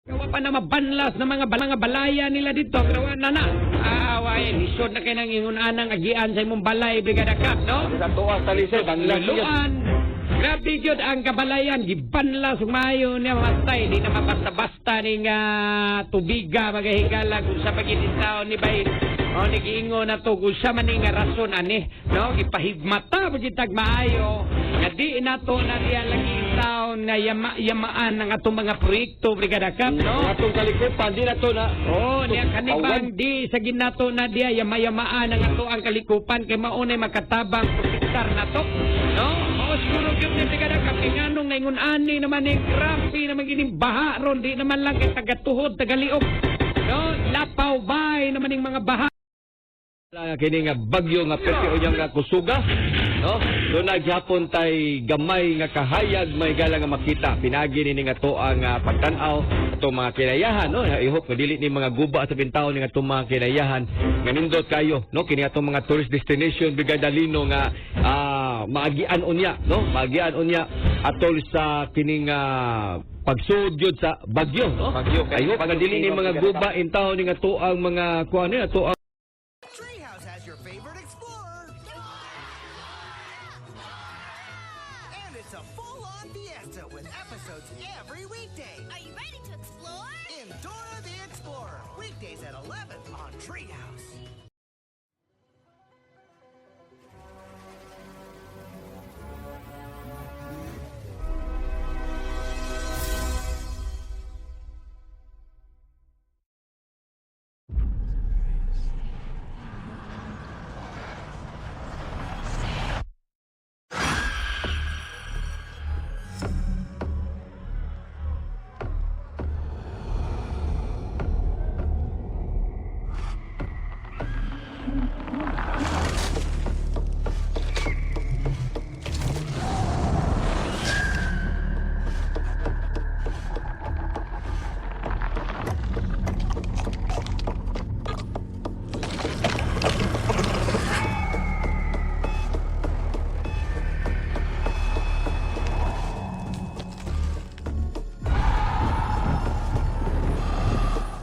Gawa pa na mabanlas na mga balaya nila dito. Gawa na na. Away, lisod na kayo ng ingunanang agian sa imong balay, Brigada Cap, no? Sa tuwang talisay, banlas yun. Luluan. Grabe yun ang kabalayan. Gibanlas, sumayo niya matay. Di na mabasta-basta ni nga tubiga, magahigala kung sa pagkititaw ni Bayin. O, nag-iingo na to kung siya man nga rason, ani. No? Ipahigmata, magitag maayo. Nga di na to na diya lagi taon na yamaan ng atong mga proyekto, Brigada Cap, no? Atong kalikupan, di na to na. Oh, niya kanibang di sa ginato na diya yama-yamaan ang ato ang kalikupan kay maunay makatabang protektar na to. No? Mao siguro gyud ni Brigada Cap nganong naingon ani naman ni grabe naman gining baha ron di naman lang kay tagatuhod tagaliog. No? Lapaw bay naman ning mga baha. Kini nga bagyo nga peti o nga kusuga, no? Do naghapon tay gamay nga kahayag may gala nga makita. Pinagi ni nga to ang pagtan-aw ato mga kinayahan, no? I hope dili ni mga guba sa bintaw ni nga to mga kinayahan nga nindot kayo, no? Kini atong mga tourist destination Brigada Lino nga maagian unya, no? Maagian unya atol sa kining pagsud gyud sa bagyo, no? Bagyo I hope dili ni mga guba intaw ni nga to ang mga kuan ni ato Treehouse has your favorite explorer. And it's a full-on fiesta with episodes every weekday. Are you ready to explore? In Dora the Explorer, weekdays at 11 on Treehouse.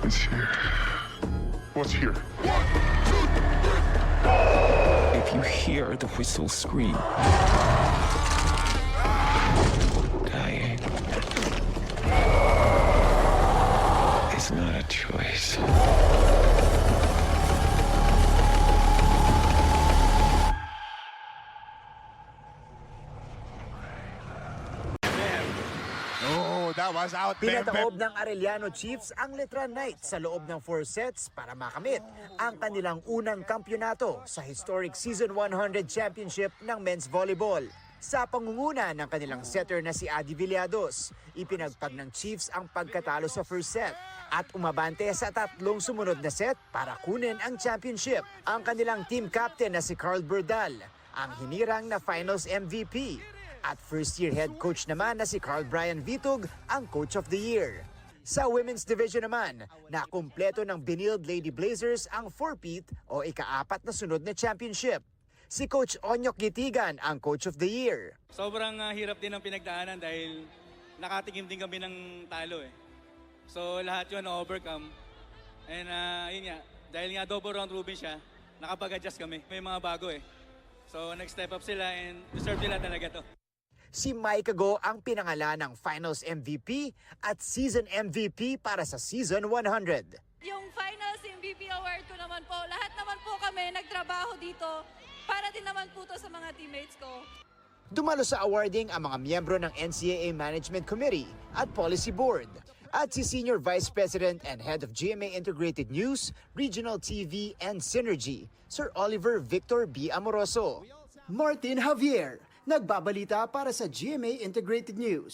It's here. What's here? If you hear the whistle scream, dying is not a choice. Oh, that was out there. Pinataob ng Arellano Chiefs ang Letran Knights sa loob ng 4 sets para makamit ang kanilang unang kampyonato sa historic Season 100 Championship ng Men's Volleyball. Sa pangunguna ng kanilang setter na si Adi Villados, ipinagpag ng Chiefs ang pagkatalo sa first set at umabante sa 3 sumunod na set para kunin ang championship. Ang kanilang team captain na si Carl Berdal, ang hinirang na finals MVP. At first-year head coach naman na si Carl Brian Vitug ang Coach of the Year. Sa women's division naman, nakumpleto ng Benilde Lady Blazers ang 4-peat o ika-4 na sunod na championship. Si Coach Onyok Gitigan ang Coach of the Year. Sobrang hirap din ang pinagdaanan dahil nakatikim din kami ng talo eh. So lahat yun na-overcome. And yun nga, dahil nga double round robin siya, nakapag-adjust kami. May mga bago eh. So nag-step up sila and deserve nila talaga to. Si Mike Go ang pinangalan ng Finals MVP at Season MVP para sa Season 100. Yung Finals MVP Award ko naman po, lahat naman po kami nagtrabaho dito para din naman po to sa mga teammates ko. Dumalo sa awarding ang mga miyembro ng NCAA Management Committee at Policy Board. At si Senior Vice President and Head of GMA Integrated News, Regional TV and Synergy, Sir Oliver Victor B. Amoroso. Martin Javier, nagbabalita para sa GMA Integrated News.